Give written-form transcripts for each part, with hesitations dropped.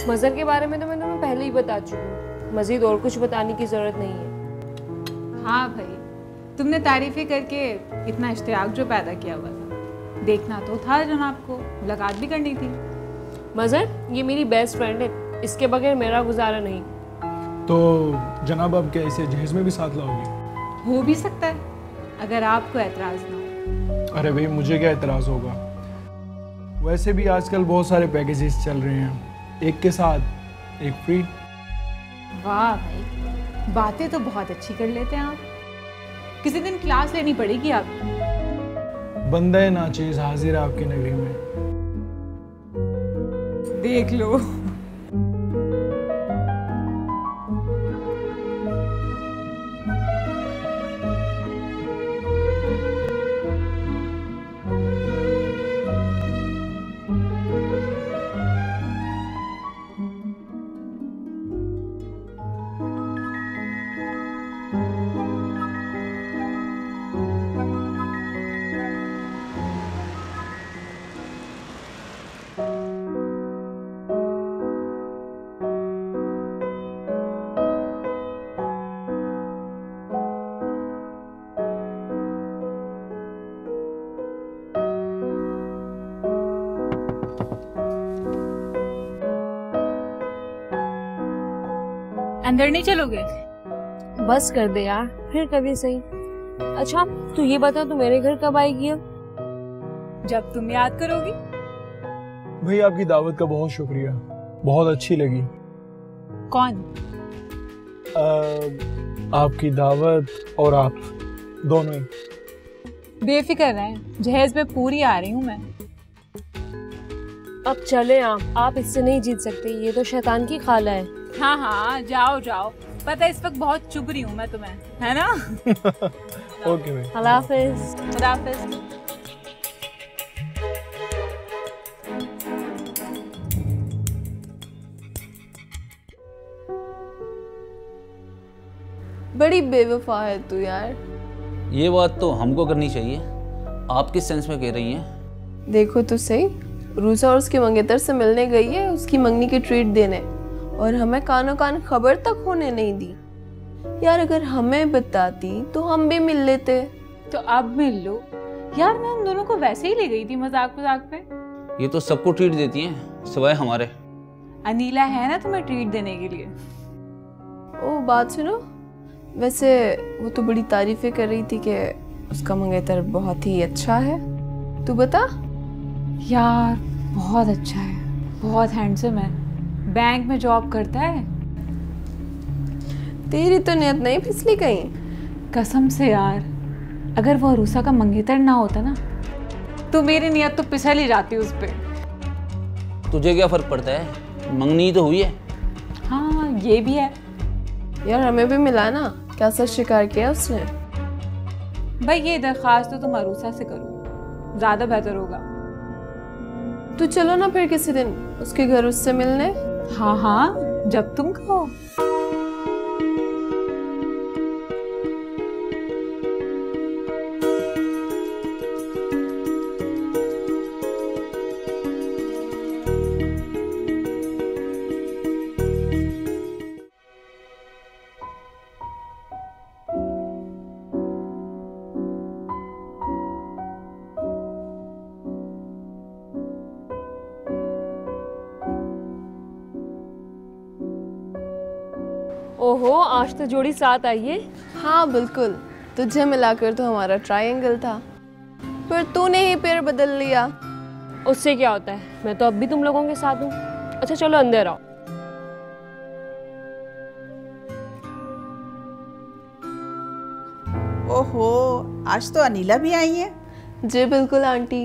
मजहर के बारे में तो मैं तुम्हें पहले ही बता चुकी हूँ, मजीद और कुछ बताने की जरूरत नहीं है। हाँ भाई, तुमने तारीफें करके इतना इश्तियाक जो पैदा किया हुआ था, देखना तो था जनाब को, मुलाकात भी करनी थी। मजहर ये मेरी बेस्ट फ्रेंड है, इसके बगैर मेरा गुजारा नहीं। तो जनाब आप क्या इसे जहेज में भी साथ लाओगे? हो भी सकता है अगर आपको एतराज ना हो। अरे भाई मुझे क्या एतराज़ होगा, वैसे भी आजकल बहुत सारे पैकेजेस चल रहे हैं, एक के साथ एक फ्री। वाह भाई, बातें तो बहुत अच्छी कर लेते हैं आप। किसी दिन क्लास लेनी पड़ेगी आपको। बंदा नाचीज हाजिर है आपकी नगरी में। देख लो। अंदर नहीं चलोगे? बस कर दे यार, फिर कभी सही। अच्छा तू ये बता, तू मेरे घर कब आएगी अब? जब तुम याद करोगी। भाई आपकी दावत का बहुत शुक्रिया, बहुत अच्छी लगी। कौन? आपकी दावत और आप दोनों ही। बेफिक्र रहें, जहेज में पूरी आ रही हूँ मैं। अब चले आप इससे नहीं जीत सकते, ये तो शैतान की खाला है। हाँ हाँ जाओ जाओ, पता है इस वक्त बहुत चुभ रही हूँ मैं तुम्हें, है ना? ओके भाई, अल्लाह हाफिज। खुदा हाफिज। बड़ी बेवफा है तू यार। ये बात तो हमको करनी चाहिए, आप किस सेंस में कह रही हैं? देखो तो सही, रूसा और उसके मंगेतर से मिलने गई है उसकी मंगनी की ट्रीट देने, और हमें कानो कान खबर तक होने नहीं दी। यार अगर हमें बताती तो हम भी मिल लेते। तो अब मिल लो यार, मैं उन दोनों को वैसे ही ले गई थी मजाक मजाक पे। ये तो सबको ट्रीट देती हैं सिवाय हमारे। अनीला है ना तुम्हें ट्रीट देने के लिए। ओ बात सुनो, वैसे वो तो बड़ी तारीफें कर रही थी कि उसका मंगेतर बहुत ही अच्छा है। तू बता। यार बहुत अच्छा है, बहुत हैंडसम है, बैंक में जॉब करता है। तेरी तो नियत नहीं फिसली कहीं? कसम से यार, अगर वो रूसा का मंगेतर ना होता ना तो मेरी नियत तो पिसल ही जाती उस पे। तुझे क्या फर्क पड़ता है, मंगनी तो हुई है। हाँ ये भी है। यार हमें भी मिला ना, क्या सच शिकार किया उसने? भाई ये दरख्वास्त तो तुम अरूसा से करो, ज्यादा बेहतर होगा। तो चलो ना फिर किसी दिन उसके घर उससे मिलने। हाँ हाँ जब तुम कहो। ओहो आज तो जोड़ी साथ आई है। हाँ बिल्कुल, तुझे मिलाकर तो हमारा ट्रायंगल था, पर तूने ही पैर बदल लिया। उससे क्या होता है, मैं तो अब भी तुम लोगों के साथ हूँ। अच्छा चलो अंदर आओ। ओहो, आज तो अनीला भी आई है। जी बिल्कुल आंटी,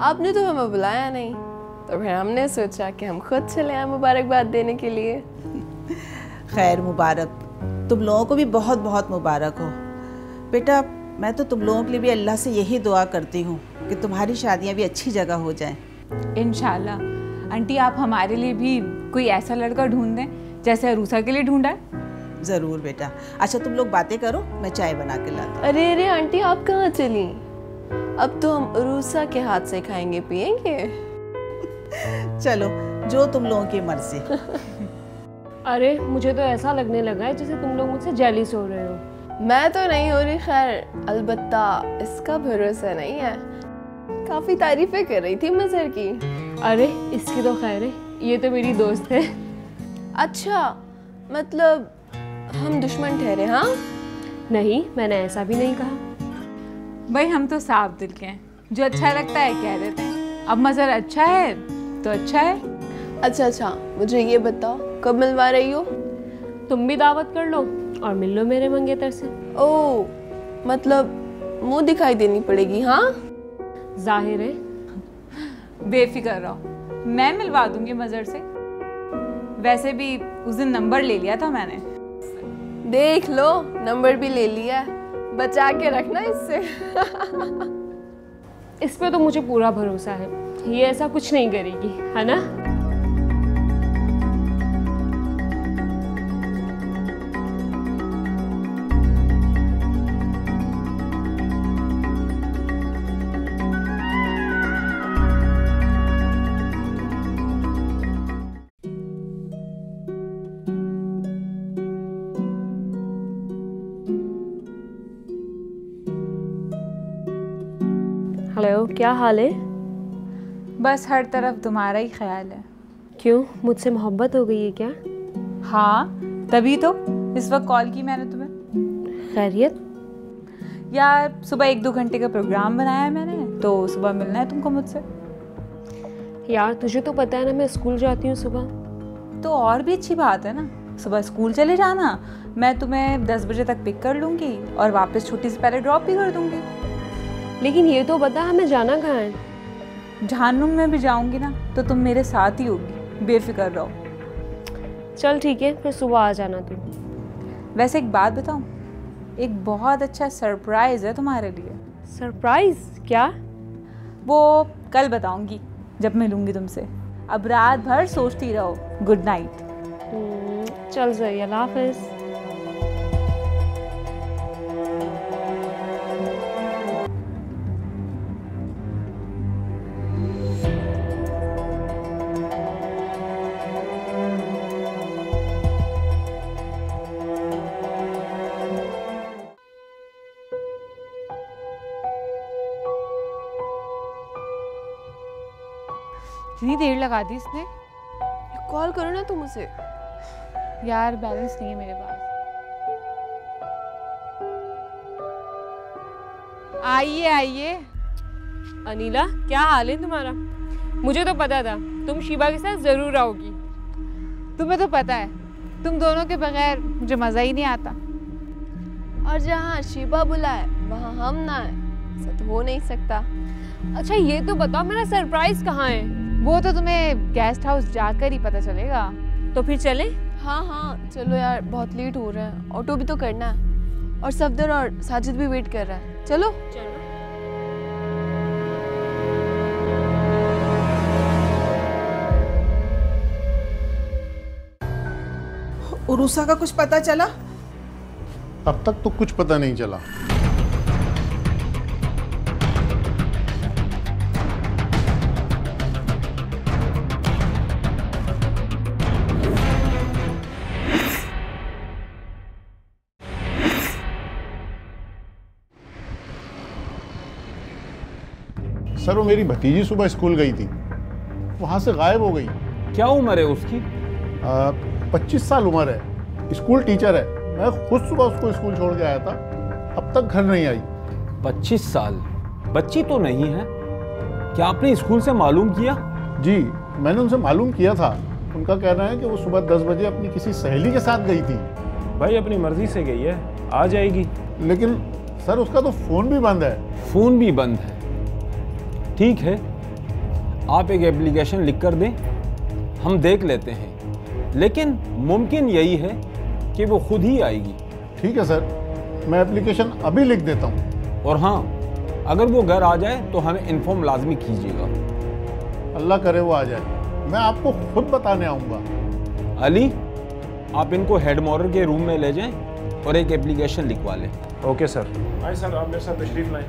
आपने तो हमें बुलाया नहीं, तो फिर हमने सोचा कि हम खुद चले आए मुबारकबाद देने के लिए। खैर मुबारक, तुम लोगों को भी बहुत बहुत मुबारक हो। बेटा मैं तो तुम लोगों के लिए भी अल्लाह से यही दुआ करती हूँ कि तुम्हारी शादियाँ भी अच्छी जगह हो जाएं। इंशाल्लाह। आंटी आप हमारे लिए भी कोई ऐसा लड़का ढूंढ दें जैसे अरूसा के लिए ढूंढा है। ज़रूर बेटा। अच्छा तुम लोग बातें करो, मैं चाय बना के लाती हूँ। अरे अरे आंटी आप कहाँ चली? अब तो हम अरूसा के हाथ से खाएंगे पिएंगे। चलो जो तुम लोगों की मर्जी। अरे मुझे तो ऐसा लगने लगा है जैसे तुम लोग मुझसे जेलिस हो रहे हो। मैं तो नहीं हो रही, खैर अलबत्ता इसका भरोसा नहीं है। काफी तारीफें कर रही थी मजहर की। अरे इसकी तो खैर है, ये तो मेरी दोस्त है। अच्छा, मतलब हम दुश्मन ठहरे? हाँ नहीं, मैंने ऐसा भी नहीं कहा। भाई हम तो साफ दिल के हैं, जो अच्छा लगता है कह देते हैं। अब मजहर अच्छा है तो अच्छा है। अच्छा, मुझे ये बताओ कब मिलवा रही हो? तुम भी दावत कर लो और मिल लो मेरे मंगेतर से। ओ, मतलब मुंह दिखाई देनी पड़ेगी? हाँ जाहिर है। बेफिक्र रहो, मैं मिलवा दूंगी मजहर से। वैसे भी उस दिन नंबर ले लिया था मैंने। देख लो, नंबर भी ले लिया, बचा के रखना इससे। इस पे तो मुझे पूरा भरोसा है, ये ऐसा कुछ नहीं करेगी, है ना? हेलो, क्या हाल है? बस हर तरफ तुम्हारा ही ख्याल है। क्यों, मुझसे मोहब्बत हो गई है क्या? हाँ, तभी तो इस वक्त कॉल की मैंने तुम्हें। खैरियत? यार सुबह 1-2 घंटे का प्रोग्राम बनाया है मैंने, तो सुबह मिलना है तुमको मुझसे। यार तुझे तो पता है ना, मैं स्कूल जाती हूँ सुबह। तो और भी अच्छी बात है ना, सुबह स्कूल चले जाना, मैं तुम्हें 10 बजे तक पिक कर लूँगी और वापस छुट्टी से पहले ड्रॉप भी कर दूँगी। लेकिन ये तो बता, हमें जाना कहाँ है? जहन्नुम में भी जाऊँगी ना तो तुम मेरे साथ ही होगी, बेफिक्र रहो। चल ठीक है, फिर सुबह आ जाना तू। वैसे एक बात बताऊँ, एक बहुत अच्छा सरप्राइज़ है तुम्हारे लिए। सरप्राइज? क्या? वो कल बताऊँगी जब मिलूँगी तुमसे। अब रात भर सोचती रहो। Good night. चल सही, अल्लाह हाफिज़। इतनी देर लगा दी इसने। कॉल करो ना तुम उसे। यार बैलेंस नहीं है मेरे पास। आइए आइए। अनीला, क्या हाल है तुम्हारा? मुझे तो पता था तुम शिवा के साथ जरूर आओगी। तुम्हें तो पता है, तुम दोनों के बगैर मुझे मजा ही नहीं आता। और जहाँ शिवा बुलाए वहाँ हम ना आए, ऐसा तो हो नहीं सकता। अच्छा ये तो बताओ, मेरा सरप्राइज कहाँ है? वो तो तुम्हें गेस्ट हाउस जाकर ही पता चलेगा। तो फिर चले? हाँ चलो यार, बहुत लेट हो रहा है, ऑटो भी तो करना है और सफदर और साजिद भी वेट कर रहा है। चलो। उरूसा का कुछ पता चला? अब तक तो कुछ पता नहीं चला। सर, वो मेरी भतीजी सुबह स्कूल गई थी, वहाँ से गायब हो गई। क्या उम्र है उसकी? 25 साल उम्र है, स्कूल टीचर है। मैं खुद सुबह उसको स्कूल छोड़ के आया था, अब तक घर नहीं आई। 25 साल? बच्ची तो नहीं है। क्या आपने स्कूल से मालूम किया? जी, मैंने उनसे मालूम किया था। उनका कहना है कि वो सुबह 10 बजे अपनी किसी सहेली के साथ गई थी। भाई अपनी मर्जी से गई है, आ जाएगी। लेकिन सर उसका तो फ़ोन भी बंद है। फ़ोन भी बंद है? ठीक है, आप एक एप्लीकेशन लिख कर दें, हम देख लेते हैं। लेकिन मुमकिन यही है कि वो खुद ही आएगी। ठीक है सर, मैं एप्लीकेशन अभी लिख देता हूँ। और हाँ, अगर वो घर आ जाए तो हमें इन्फॉर्म लाजमी कीजिएगा। अल्लाह करे वो आ जाए, मैं आपको खुद बताने आऊँगा। अली, आप इनको हेड मॉडल के रूम में ले जाएं और एक एप्लीकेशन लिखवा लें। Okay sir. आए सर, आप मेरे साथ तशरीफ लाएं।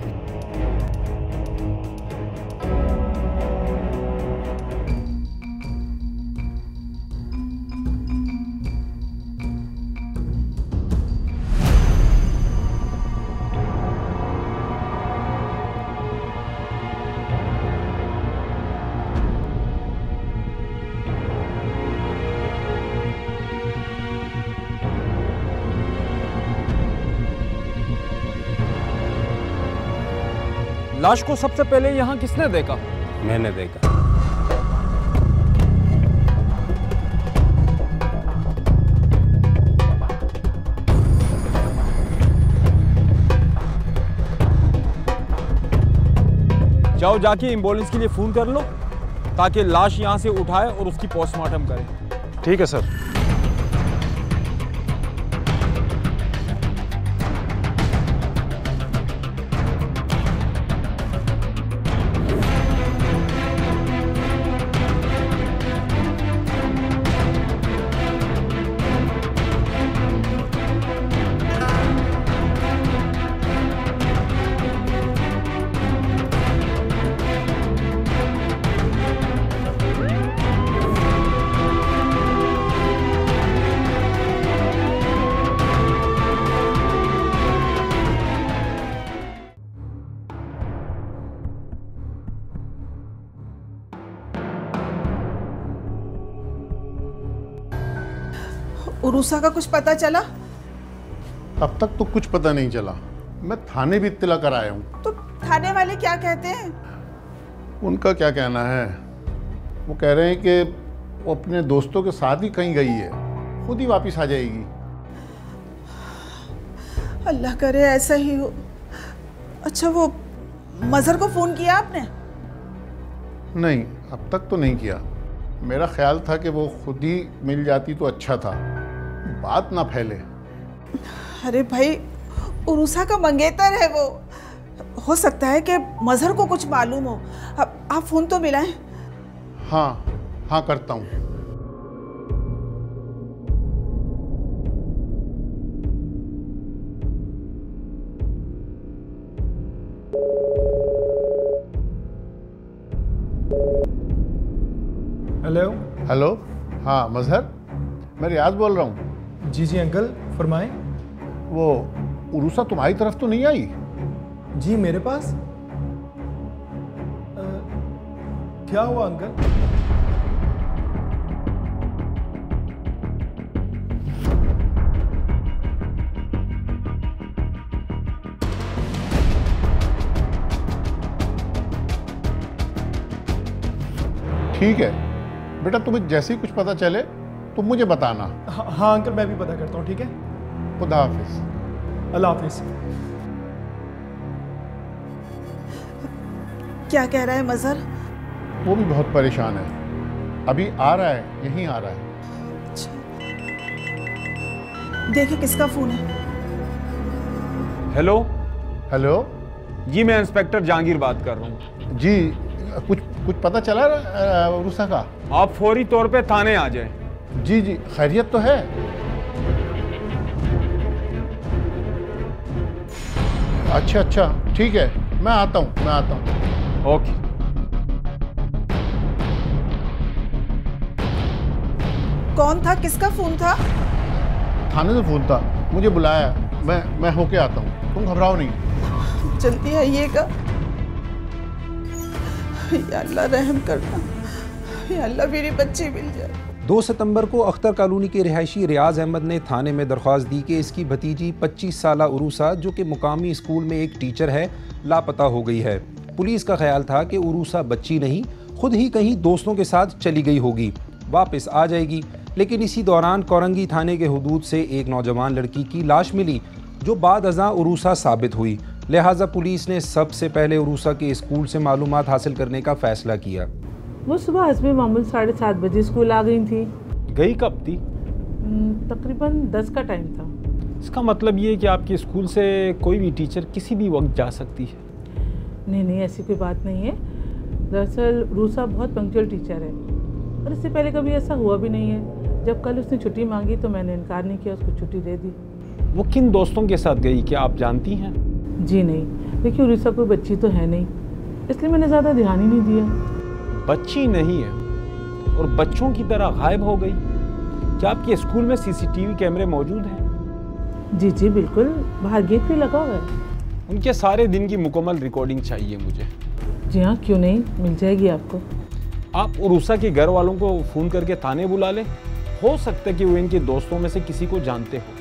लाश को सबसे पहले यहाँ किसने देखा? मैंने देखा। जाओ जाके एम्बुलेंस के लिए फोन कर लो ताकि लाश यहाँ से उठाए और उसकी पोस्टमार्टम करें। ठीक है सर। उरूसा का कुछ पता चला? अब तक तो कुछ पता नहीं चला। मैं थाने भी इत्तला कर आया हूँ। तो थाने वाले क्या कहते हैं? उनका क्या कहना है, वो कह रहे हैं कि वो अपने दोस्तों के साथ ही कहीं गई है, खुद ही वापस आ जाएगी। अल्लाह करे ऐसा ही हो। अच्छा, वो मजहर को फोन किया आपने? नहीं, अब तक तो नहीं किया। मेरा ख्याल था कि वो खुद ही मिल जाती तो अच्छा था, बात ना फैले। अरे भाई, उरूसा का मंगेतर है वो, हो सकता है कि मजहर को कुछ मालूम हो। आप फोन तो मिलाएं। हाँ करता हूँ। हेलो। हेलो, हाँ मजहर, मैं रियाज बोल रहा हूँ। जी अंकल, फरमाएं। वो उरूसा तुम्हारी तरफ तो नहीं आई? जी मेरे पास? क्या हुआ अंकल? ठीक है बेटा, तुम्हें जैसे ही कुछ पता चले तुम मुझे बताना। हाँ अंकल, मैं भी पता करता हूँ। ठीक है, खुदा हाफिज। अल्लाह हाफिज। क्या कह रहा है मजहर? वो भी बहुत परेशान है, अभी आ रहा है, यहीं आ रहा है। देखिए किसका फोन है। हेलो। हेलो जी, मैं इंस्पेक्टर जहांगीर बात कर रहा हूँ। जी, कुछ पता चला उरूसा का? आप फौरी तौर पे थाने आ जाएं। जी, खैरियत तो है। अच्छा, ठीक है, मैं आता हूँ। ओके। कौन था, किसका फोन था? थाने से फोन था, मुझे बुलाया, मैं होके आता हूँ, तुम घबराओ नहीं। जल्दी आइएगा। या अल्लाह रहम करना, या अल्लाह मेरी बच्ची मिल जाए। 2 सितंबर को अख्तर कॉलोनी के रिहायशी रियाज अहमद ने थाने में दरख्वास्त दी कि इसकी भतीजी 25 साला उरूसा, जो कि मुकामी स्कूल में एक टीचर है, लापता हो गई है। पुलिस का ख्याल था कि उरूसा बच्ची नहीं, खुद ही कहीं दोस्तों के साथ चली गई होगी, वापस आ जाएगी। लेकिन इसी दौरान कोरंगी थाने के हुदूद से एक नौजवान लड़की की लाश मिली, जो बाद अज़ां उरूसा साबित हुई। लिहाजा पुलिस ने सबसे पहले उरूसा के स्कूल से मालूमात हासिल करने का फैसला किया। वो सुबह हस्बी मामूल 7:30 बजे स्कूल आ गई थी। गई कब थी? तकरीबन 10 का टाइम था। इसका मतलब ये है कि आपके स्कूल से कोई भी टीचर किसी भी वक्त जा सकती है? नहीं, ऐसी कोई बात नहीं है। दरअसल रूसा बहुत पंक्चुअल टीचर है और इससे पहले कभी ऐसा हुआ भी नहीं है। जब कल उसने छुट्टी मांगी तो मैंने इनकार नहीं किया, उसको छुट्टी दे दी। वो किन दोस्तों के साथ गई, क्या आप जानती हैं? जी नहीं, देखिए रूसा कोई बच्ची तो है नहीं, इसलिए मैंने ज़्यादा ध्यान ही नहीं दिया। बच्ची नहीं है और बच्चों की तरह गायब हो गई। क्या आपके स्कूल में सीसीटीवी कैमरे मौजूद हैं? जी बिल्कुल, बाहर गेट पे लगा हुआ है। उनके सारे दिन की मुकम्मल रिकॉर्डिंग चाहिए मुझे। जी हाँ, क्यों नहीं, मिल जाएगी आपको। आप उरूसा के घर वालों को फ़ोन करके थाने बुला लें, हो सकता है कि वो इनके दोस्तों में से किसी को जानते हो।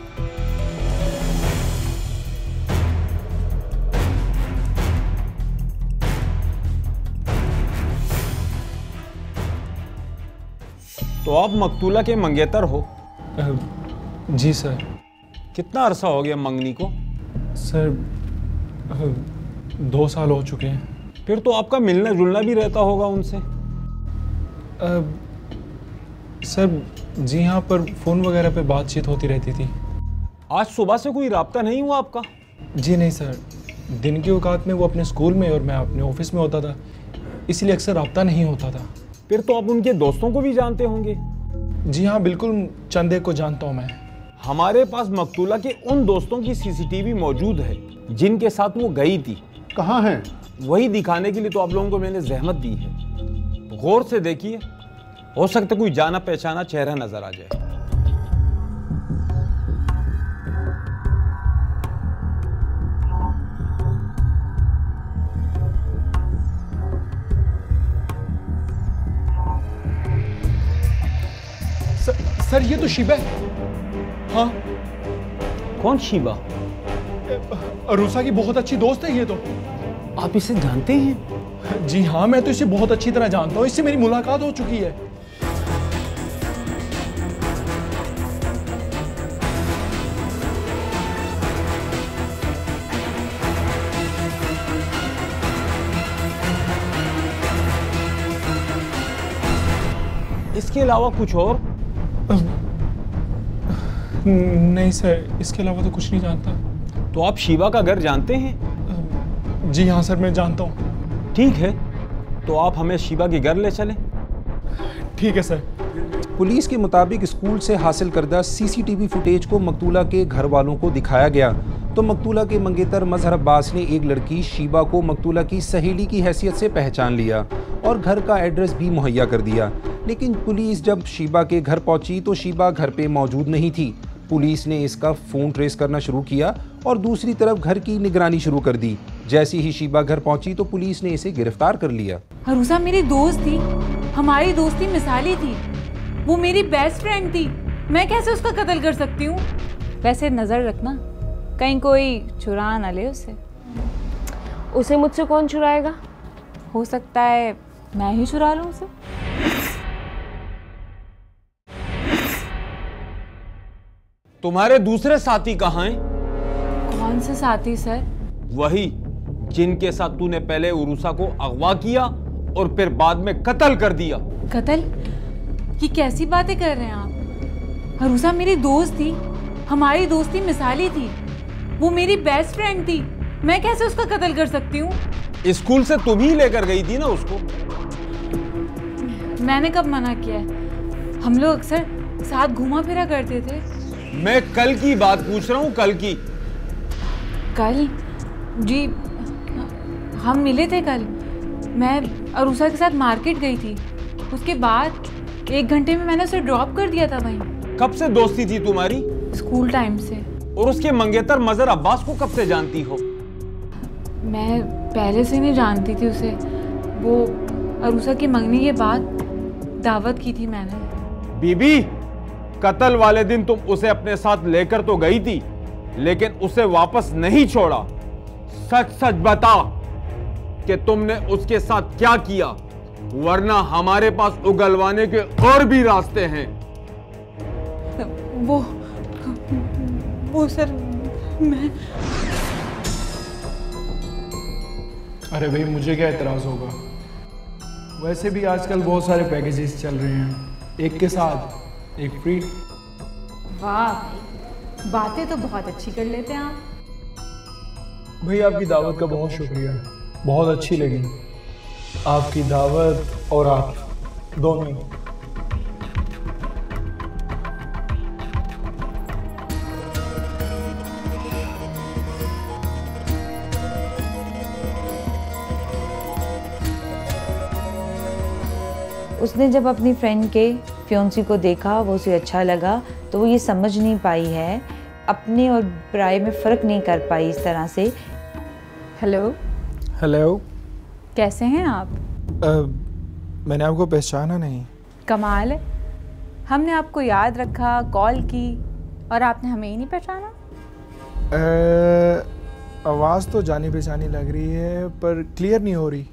तो आप मकतूला के मंगेतर हो? जी सर। कितना अरसा हो गया मंगनी को? सर 2 साल हो चुके हैं। फिर तो आपका मिलना जुलना भी रहता होगा उनसे? सर जी हाँ, पर फ़ोन वगैरह पे बातचीत होती रहती थी। आज सुबह से कोई राब्ता नहीं हुआ आपका? जी नहीं सर, दिन के औकात में वो अपने स्कूल में और मैं अपने ऑफिस में होता था, इसलिए अक्सर राब्ता नहीं होता था। फिर तो आप उनके दोस्तों को भी जानते होंगे? जी हाँ बिल्कुल, चंद एक को जानता हूँ मैं। हमारे पास मकतूला के उन दोस्तों की सीसीटीवी मौजूद है जिनके साथ वो गई थी। कहाँ है? वही दिखाने के लिए तो आप लोगों को मैंने जहमत दी है। गौर से देखिए, हो सकता कोई जाना पहचाना चेहरा नजर आ जाए। सर ये तो शिबा है। हाँ। कौन शिबा? रूसा की बहुत अच्छी दोस्त है ये तो। आप इसे जानते हैं? जी हाँ, मैं तो इसे बहुत अच्छी तरह जानता हूँ, इससे मेरी मुलाकात हो चुकी है। इसके अलावा कुछ और? नहीं सर, इसके अलावा तो कुछ नहीं जानता। तो आप शिवा का घर जानते हैं? जी हाँ सर, मैं जानता हूँ। ठीक है, तो आप हमें शिवा के घर ले चलें। ठीक है सर। पुलिस के मुताबिक स्कूल से हासिल करदा सीसीटीवी फुटेज को मकतूला के घर वालों को दिखाया गया तो मकतूला के मंगेतर मजहर अब्बास ने एक लड़की शीबा को मकतूला की सहेली की हैसियत से पहचान लिया और घर का एड्रेस भी मुहैया कर दिया। लेकिन पुलिस जब शीबा के घर पहुंची तो शीबा घर पे मौजूद नहीं थी। पुलिस ने इसका फ़ोन ट्रेस करना शुरू किया और दूसरी तरफ घर की निगरानी शुरू कर दी। जैसे ही शीबा घर पहुंची तो पुलिस ने इसे गिरफ्तार कर लिया। हरूसा मेरी दोस्त थी, हमारी दोस्ती मिसाली थी, वो मेरी बेस्ट फ्रेंड थी, मैं कैसे उसका कत्ल कर सकती हूँ? वैसे नजर रखना कहीं कोई चुरा ना ले उसे। उसे मुझसे कौन चुराएगा? हो सकता है मैं ही चुरा लूँ उसे। तुम्हारे दूसरे साथी कहाँ हैं? कौन से साथी सर? वही जिनके साथ तूने पहले उरूसा को अगवा किया और फिर बाद में कत्ल कर दिया। कत्ल? ये कैसी बातें कर रहे हैं आप? हरूसा मेरी दोस्त थी, हमारी दोस्ती मिसाली थी, वो मेरी बेस्ट फ्रेंड थी, मैं कैसे उसका कत्ल कर सकती हूँ? स्कूल से तुम ही लेकर गई थी ना उसको? मैंने कब मना किया है? हम लोग अक्सर साथ घूमा फिरा करते थे। मैं कल की बात पूछ रहा हूँ, कल की। कल? जी हम मिले थे कल, मैं अरूसा के साथ मार्केट गई थी, उसके बाद 1 घंटे में मैंने उसे ड्रॉप कर दिया था वहीं। कब से दोस्ती थी तुम्हारी? स्कूल टाइम से। और उसके मंगेतर मजहर अब्बास को कब से जानती हो? मैं पहले से नहीं जानती थी उसे, वो अरूसा की मंगनी के बाद दावत की थी मैंने। बीबी, कत्ल वाले दिन तुम उसे अपने साथ लेकर तो गई थी, लेकिन उसे वापस नहीं छोड़ा। सच सच बता कि तुमने उसके साथ क्या किया, वरना हमारे पास उगलवाने के और भी रास्ते हैं। वो सर, मैं... अरे भाई, मुझे क्या एतराज़ होगा? वैसे भी आजकल बहुत सारे पैकेजेस चल रहे हैं, एक के साथ एक फ्री। वाह भाई, बातें तो बहुत अच्छी कर लेते हैं आप। भाई आपकी दावत का बहुत शुक्रिया, बहुत अच्छी लगी आपकी दावत और आप दोनों। उसने जब अपनी फ्रेंड के फियोंसी को देखा, वो उसे अच्छा लगा, तो वो ये समझ नहीं पाई है, अपने और बुराई में फ़र्क नहीं कर पाई इस तरह से। हेलो। हेलो, कैसे हैं आप? मैंने आपको पहचाना नहीं। कमाल है, हमने आपको याद रखा, कॉल की, और आपने हमें ही नहीं पहचाना। आवाज़ तो जानी पहचानी लग रही है, पर क्लियर नहीं हो रही।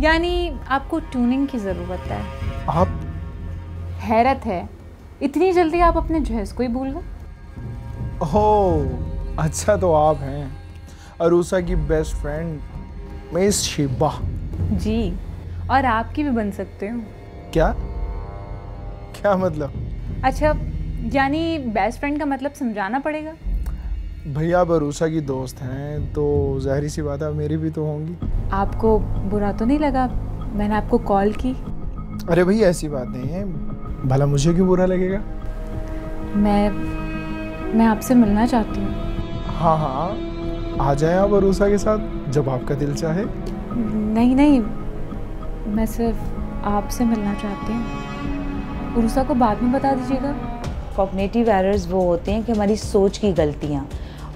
यानी आपको ट्यूनिंग की ज़रूरत है। हैरत है, इतनी जल्दी आप अपने जहेज को ही भूल गए। ओह अच्छा, तो आप हैं अरूसा की बेस्ट फ्रेंड मिस शिबा। जी, और आपकी भी बन सकते हो। क्या क्या मतलब? अच्छा, यानी बेस्ट फ्रेंड का मतलब समझाना पड़ेगा। भैया आप अरूसा की दोस्त हैं तो ज़ाहिर सी बात है मेरी भी तो होंगी। आपको बुरा तो नहीं लगा मैंने आपको कॉल की? अरे भैया ऐसी बात नहीं है, भला मुझे क्यों बुरा लगेगा? मैं आपसे मिलना चाहती हूँ। हाँ हाँ, आ जाए आप अरूसा के साथ जब आपका दिल चाहे। नहीं, मैं सिर्फ आपसे मिलना चाहती हूँ। अरूसा को बाद में बता दीजिएगा। कॉग्निटिव एरर्स वो होते हैं कि हमारी सोच की गलतियाँ,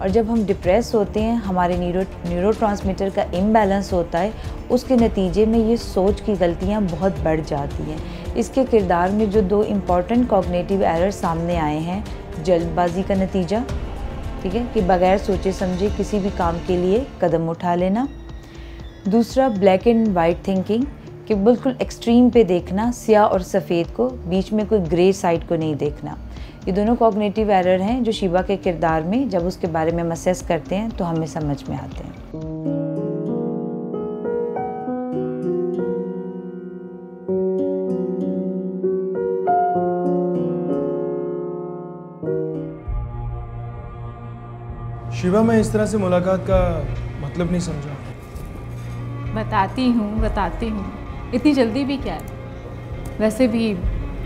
और जब हम डिप्रेस होते हैं हमारे न्यूरोट्रांसमीटर का इम्बैलेंस होता है, उसके नतीजे में ये सोच की गलतियाँ बहुत बढ़ जाती हैं। इसके किरदार में जो 2 इम्पॉर्टेंट कॉग्निटिव एरर्स सामने आए हैं, जल्दबाजी का नतीजा, ठीक है, कि बगैर सोचे समझे किसी भी काम के लिए कदम उठा लेना। दूसरा ब्लैक एंड वाइट थिंकिंग, कि बिल्कुल एक्सट्रीम पे देखना, स्याह और सफ़ेद को, बीच में कोई ग्रे साइड को नहीं देखना। ये दोनों कॉग्निटिव एरर हैं जो शिबा के किरदार में जब उसके बारे में हम असेस करते हैं तो हमें समझ में आते हैं। शिवा, मैं इस तरह से मुलाकात का मतलब नहीं समझा। बताती हूँ, इतनी जल्दी भी क्या है? वैसे भी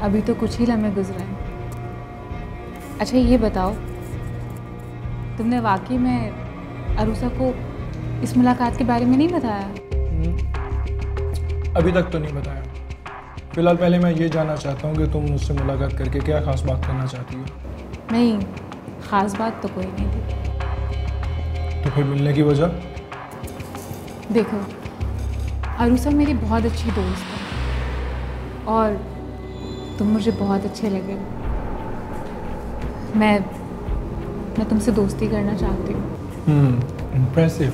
अभी तो कुछ ही लम्हे गुजरे हैं। अच्छा ये बताओ, तुमने वाकई में अरूसा को इस मुलाकात के बारे में नहीं बताया? अभी तक तो नहीं बताया। फिलहाल पहले मैं ये जानना चाहता हूँ कि तुम मुझसे मुलाकात करके क्या खास बात करना चाहती हो? नहीं, खास बात तो कोई नहीं थी। तो फिर मिलने की वजह? देखो, अरूसा मेरी बहुत अच्छी दोस्त है और तुम मुझे बहुत अच्छे लगे। मैं तुमसे दोस्ती करना चाहती हूँ। इम्प्रेसिव।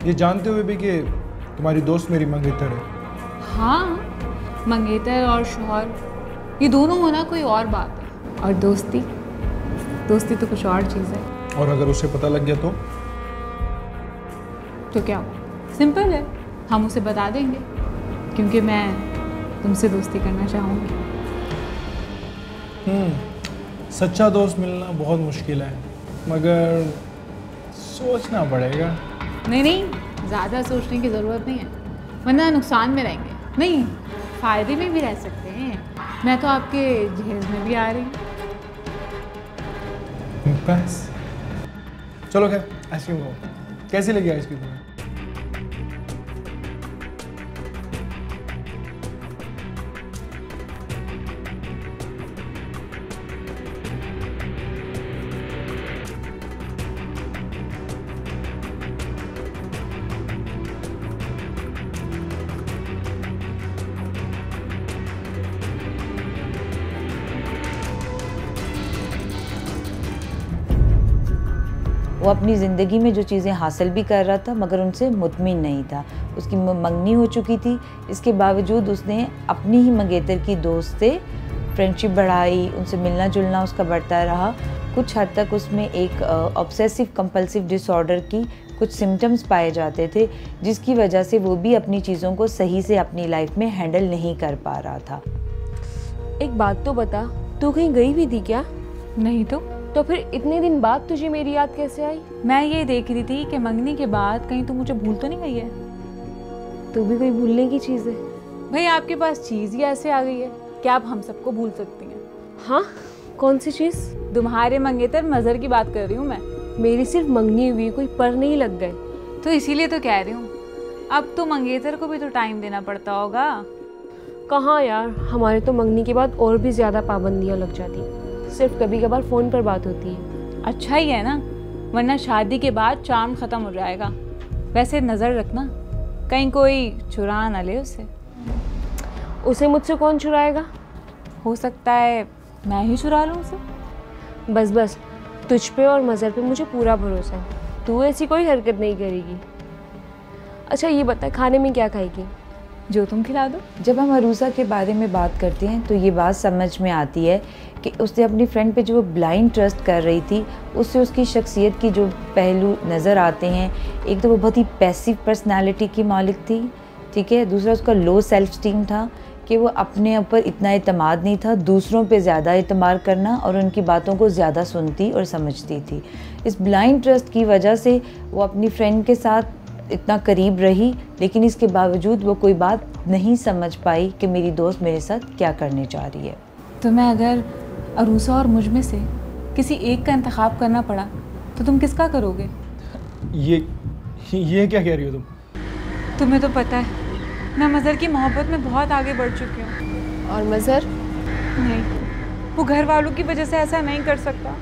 ये जानते हुए भी कि तुम्हारी दोस्त मेरी मंगेतर है। हाँ, मंगेतर और शौहर ये दोनों होना कोई और बात है, और दोस्ती तो कुछ और चीज़ है। और अगर उसे पता लग गया तो क्या? सिंपल है, हम उसे बता देंगे, क्योंकि मैं तुमसे दोस्ती करना चाहूँगी। सच्चा दोस्त मिलना बहुत मुश्किल है, मगर सोचना पड़ेगा। नहीं, ज़्यादा सोचने की ज़रूरत नहीं है, वरना नुकसान में रहेंगे। नहीं, फ़ायदे में भी रह सकते हैं। मैं तो आपके जहेज में भी आ रही हूँ। बस चलो, खैर आइसक्रीम खाओ। कैसी लगी आइसक्रीम तुम्हें? वो अपनी ज़िंदगी में जो चीज़ें हासिल भी कर रहा था मगर उनसे मुतमिन नहीं था। उसकी मंगनी हो चुकी थी, इसके बावजूद उसने अपनी ही मंगेतर की दोस्त से फ्रेंडशिप बढ़ाई, उनसे मिलना जुलना उसका बढ़ता रहा। कुछ हद तक उसमें एक ऑब्सेसिव कंपल्सिव डिसऑर्डर की कुछ सिम्टम्स पाए जाते थे, जिसकी वजह से वो भी अपनी चीज़ों को सही से अपनी लाइफ में हैंडल नहीं कर पा रहा था। एक बात तो बता, तू कहीं गई भी थी क्या? नहीं तो फिर इतने दिन बाद तुझे मेरी याद कैसे आई? मैं ये देख रही थी कि मंगनी के बाद कहीं तू मुझे भूल तो नहीं गई है। तू भी कोई भूलने की चीज़ है? भाई आपके पास चीज़ ही ऐसे आ गई है कि आप हम सबको भूल सकती हैं। हाँ, कौन सी चीज़? तुम्हारे मंगेतर मज़हर की बात कर रही हूँ मैं। मेरी सिर्फ मंगनी हुई, कोई पर नहीं लग गए। तो इसीलिए तो कह रही हूँ, अब तो मंगेतर को भी तो टाइम देना पड़ता होगा। कहाँ यार, हमारे तो मंगनी के बाद और भी ज़्यादा पाबंदियाँ लग जाती, सिर्फ कभी कभार फ़ोन पर बात होती है। अच्छा ही है ना, वरना शादी के बाद चार्म ख़त्म हो जाएगा। वैसे नज़र रखना कहीं कोई चुरा ना ले उसे मुझसे कौन चुराएगा? हो सकता है मैं ही चुरा लूँ उसे। बस तुझ पे और मज़हर पे मुझे पूरा भरोसा है, तू ऐसी कोई हरकत नहीं करेगी। अच्छा ये बता, खाने में क्या खाएगी? जो तुम खिला दो। जब हम अरूसा के बारे में बात करते हैं तो ये बात समझ में आती है कि उसने अपनी फ्रेंड पे जो वो ब्लाइंड ट्रस्ट कर रही थी, उससे उसकी शख्सियत की जो पहलू नज़र आते हैं, एक तो वो बहुत ही पैसिव पर्सनालिटी की मालिक थी, ठीक है। दूसरा उसका लो सेल्फ स्टीम था कि वो अपने ऊपर इतना एतमाद नहीं था, दूसरों पे ज़्यादा एतमाद करना और उनकी बातों को ज़्यादा सुनती और समझती थी। इस ब्लाइंड ट्रस्ट की वजह से वो अपनी फ्रेंड के साथ इतना करीब रही, लेकिन इसके बावजूद वो कोई बात नहीं समझ पाई कि मेरी दोस्त मेरे साथ क्या करने जा रही है। तो मैं अगर अरूसा और मुझ में से किसी एक का इंतखाब करना पड़ा तो तुम किसका करोगे? ये क्या कह रही हो तुम? तुम्हें तो पता है मैं मज़हर की मोहब्बत में बहुत आगे बढ़ चुकी हूँ। और मज़हर? नहीं, वो घर वालों की वजह से ऐसा नहीं कर सकता।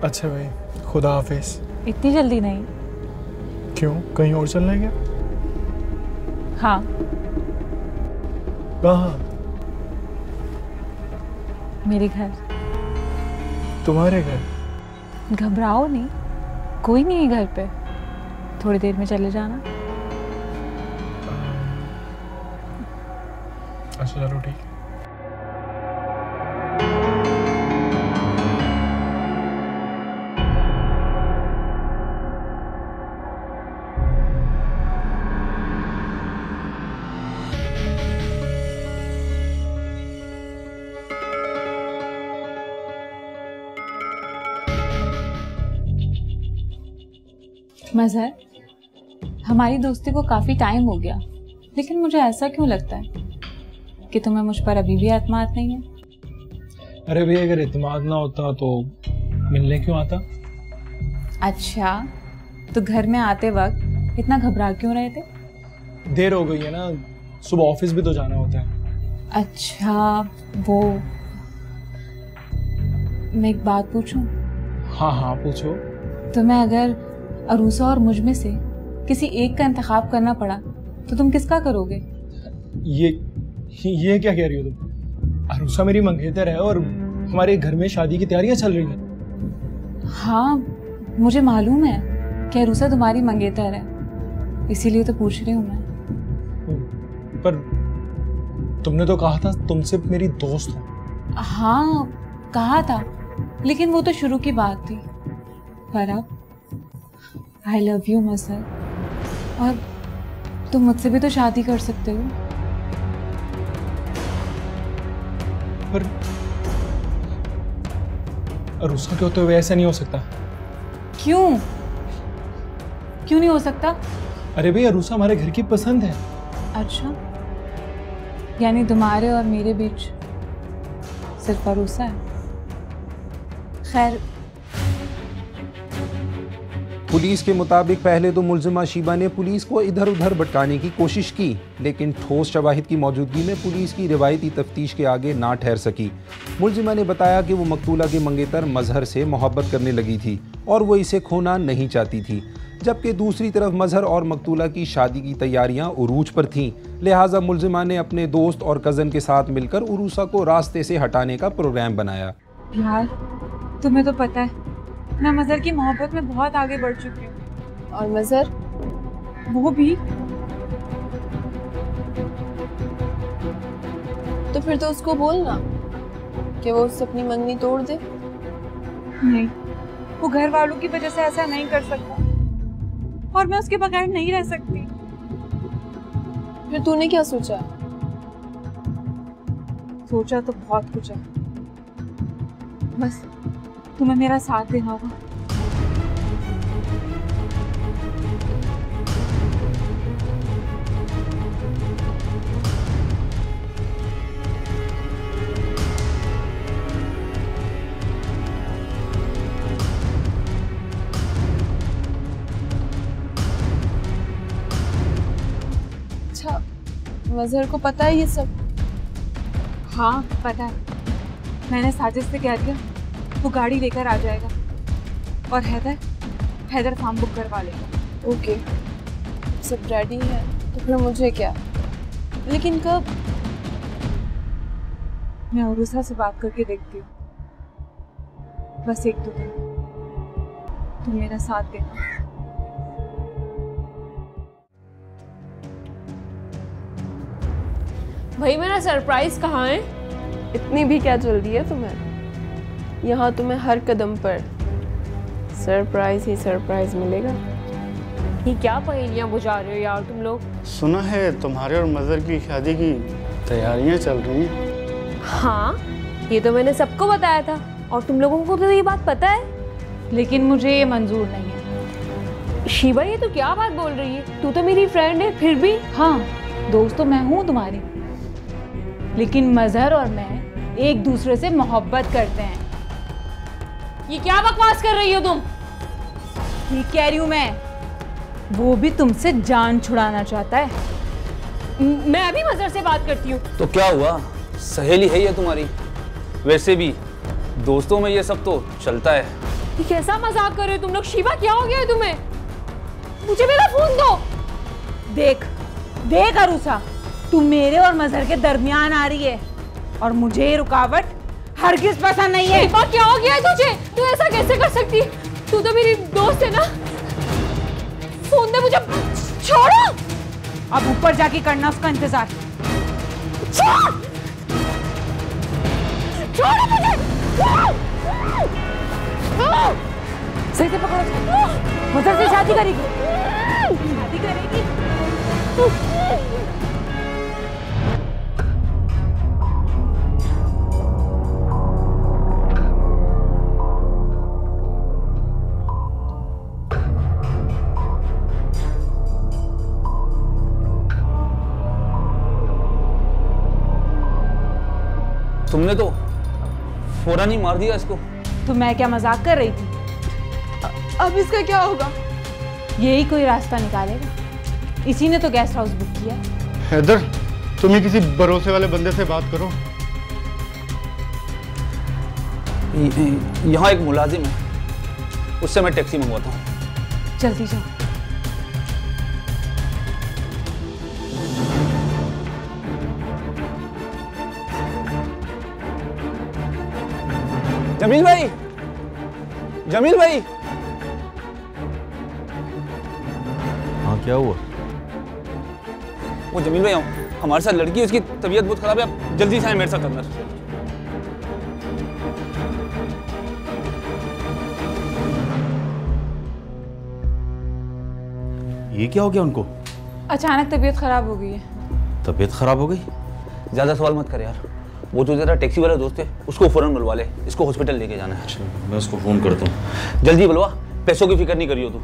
अच्छा भाई, खुदा हाफिज। इतनी जल्दी नहीं। क्यों, कहीं और चलना है क्या? हाँ। कहाँ? मेरे घर। तुम्हारे घर? घबराओ नहीं, कोई नहीं है घर पे, थोड़ी देर में चले जाना। अच्छा चलो ठीक है। मज़हर, हमारी दोस्ती को काफ़ी टाइम हो गया, लेकिन मुझे ऐसा क्यों लगता है कि तुम्हें मुझ पर अभी भी एतमाद नहीं है? अरे भाई, अगर एतमाद ना होता तो मिलने क्यों आता? अच्छा, तो घर में आते वक्त इतना घबरा क्यों रहे थे? देर हो गई है ना, सुबह ऑफिस भी तो जाना होता है। अच्छा, वो मैं एक बात पूछूं? हाँ हाँ पूछो। तो मैं अगर अरूसा और मुझ में से किसी एक का इंतखाब करना पड़ा तो तुम किसका करोगे? ये क्या कह रही हो तुम? अरूसा मेरी मंगेतर है और हमारे घर में शादी की तैयारियां चल रही हैं। हाँ, मुझे मालूम है कि अरूसा तुम्हारी मंगेतर है, इसीलिए तो पूछ रही हूँ मैं। पर तुमने तो कहा था तुम सिर्फ मेरी दोस्त हो। हाँ कहा था, लेकिन वो तो शुरू की बात थी। पर अब I love you मज़हर, और तुम मुझसे भी तो शादी कर सकते हो। पर अरूसा के होते हुए ऐसा नहीं हो सकता। क्यों नहीं हो सकता? अरे भाई, अरूसा हमारे घर की पसंद है। अच्छा, यानी तुम्हारे और मेरे बीच सिर्फ अरूसा है। खैर, पुलिस के मुताबिक पहले तो मुलजिमा शीबा ने पुलिस को इधर उधर भटकाने की कोशिश की, लेकिन ठोस शवाहिद की मौजूदगी में पुलिस की रिवायती तफ्तीश के आगे ना ठहर सकी। मुलजिमा ने बताया कि वो मकतूला के मंगेतर मजहर से मोहब्बत करने लगी थी और वो इसे खोना नहीं चाहती थी, जबकि दूसरी तरफ मजहर और मकतूला की शादी की तैयारियां उरूज पर थीं। लिहाजा मुलजिमा ने अपने दोस्त और कज़न के साथ मिलकर उरूसा को रास्ते से हटाने का प्रोग्राम बनाया। यार, तुम्हें तो पता है मैं मज़हर की मोहब्बत में बहुत आगे बढ़ चुकी हूँ। और मज़हर? वो भी। तो फिर तो उसको बोलना कि वो उससे अपनी मंगनी तोड़ दे। नहीं, वो घर वालों की वजह से ऐसा नहीं कर सकता और मैं उसके बगैर नहीं रह सकती। फिर तूने क्या सोचा? सोचा तो बहुत कुछ है, बस तुम्हें मेरा साथ देना होगा। अच्छा, मज़हर को पता है ये सब? हाँ पता है, मैंने साजिद से कह दिया वो गाड़ी लेकर आ जाएगा और हैदर फार्म बुक करवा लेगा। ओके, सब रेडी है तो फिर मुझे क्या? लेकिन कब? मैं उरुसा से बात करके देखती हूँ, बस 1-2 दिन तुम मेरा साथ देना। भाई मेरा सरप्राइज कहाँ है? इतनी भी क्या जल्दी है तुम्हें? यहाँ तुम्हें हर कदम पर सरप्राइज ही सरप्राइज मिलेगा। ये क्या पहेलियाँ बुझा रहे हो यार तुम लोग? सुना है तुम्हारे और मदर की शादी की तैयारियां चल रही हैं। हाँ, ये तो मैंने सबको बताया था और तुम लोगों को तो ये बात पता है, लेकिन मुझे ये मंजूर नहीं है। शिवा ये तो क्या बात बोल रही है? तू तो मेरी फ्रेंड है फिर भी। हाँ, दोस्त तो मैं हूँ तुम्हारी, लेकिन मजहर और मैं एक दूसरे से मोहब्बत करते हैं। ये क्या बकवास कर रही हो तुम? ठीक कह रही हूँ मैं, वो भी तुमसे जान छुड़ाना चाहता है। मैं अभी मजहर से बात करती हूँ। तो क्या हुआ, सहेली है ये तुम्हारी। वैसे भी दोस्तों में ये सब तो चलता है। ये कैसा मजाक कर रहे हो तुम लोग? शिवा क्या हो गया है तुम्हें? मुझे मेरा फोन दो। देख देख अरूसा, तू मेरे और मजहर के दरमियान आ रही है और मुझे ये रुकावट हरगिज पसंद नहीं है। शिवा क्या हो गया है तुझे? तू ऐसा कैसे कर सकती है? तू तो मेरी दोस्त है ना। फोन दे मुझे। छोड़ो। अब ऊपर जाके करना उसका इंतजार। छोड़ो मुझे। सही से पकड़ो। मजहर से शादी करेगी। शादी करेगी। तुमने तो फौरन ही मार दिया इसको। तो मैं क्या मजाक कर रही थी? अब इसका क्या होगा? यही कोई रास्ता निकालेगा। इसी ने तो गेस्ट हाउस बुक किया। हैदर, तुम ही किसी भरोसे वाले बंदे से बात करो। यहाँ एक मुलाजिम है, उससे मैं टैक्सी मंगवाता हूँ। जल्दी जाओ। जमील भाई, जमील भाई। हाँ क्या हुआ? वो जमील भाई, हमारे साथ लड़की है, उसकी तबीयत बहुत खराब है, आप जल्दी से आए मेरे साथ अंदर। ये क्या हो गया उनको? अचानक तबीयत खराब हो गई है। तबीयत खराब हो गई? ज्यादा सवाल मत कर यार। वो जो तेरा टैक्सी वाला दोस्त है उसको फौरन बुलवा ले, इसको हॉस्पिटल लेके जाना है। अच्छा, मैं उसको फोन करता हूँ। जल्दी बुलवा, पैसों की फिक्र नहीं करियो तू।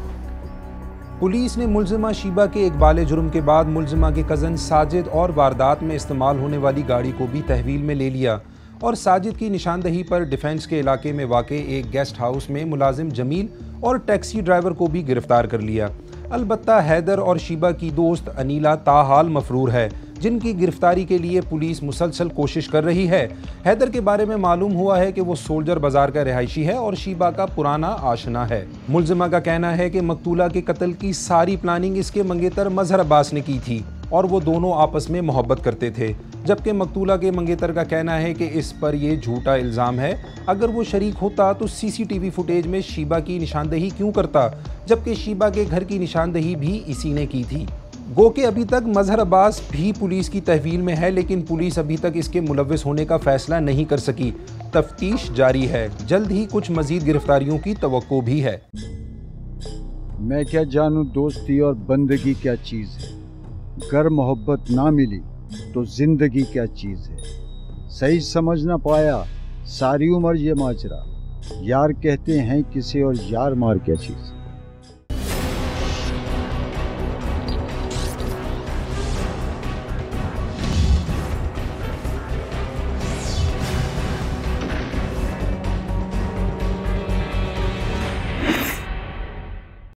पुलिस ने मुलजिमा शीबा के इकबाल जुर्म के बाद मुलजिमा के कज़न साजिद और वारदात में इस्तेमाल होने वाली गाड़ी को भी तहवील में ले लिया और साजिद की निशानदही पर डिफेंस के इलाके में वाक़े एक गेस्ट हाउस में मुलाजिम जमील और टैक्सी ड्राइवर को भी गिरफ्तार कर लिया। अलबत्ता हैदर और शीबा की दोस्त अनीला ताहाल मफरूर है, जिनकी गिरफ्तारी के लिए पुलिस मुसलसल कोशिश कर रही है। हैदर के बारे में मालूम हुआ है कि वो सोल्जर बाजार का रिहायशी है और शीबा का पुराना आशना है। मुलजिमा का कहना है कि मकतूला के कत्ल की सारी प्लानिंग इसके मंगेतर मजहर अब्बास ने की थी और वो दोनों आपस में मोहब्बत करते थे, जबकि मकतूला के मंगेतर का कहना है कि इस पर ये झूठा इल्ज़ाम है। अगर वो शरीक होता तो सीसीटीवी फुटेज में शीबा की निशानदही क्यों करता, जबकि शीबा के घर की निशानदही भी इसी ने की थी। गो के अभी तक मजहर अब्बास भी पुलिस की तहवील में है, लेकिन पुलिस अभी तक इसके मुलव्विस होने का फैसला नहीं कर सकी। तफ्तीश जारी है, जल्द ही कुछ मजीद गिरफ्तारियों की तवक्को भी है। मैं क्या जानूं दोस्ती और बंदगी क्या चीज़ है। अगर मोहब्बत ना मिली तो जिंदगी क्या चीज़ है। सही समझ ना पाया सारी उम्र ये माजरा। यार कहते हैं किसे और यार मार क्या चीज़।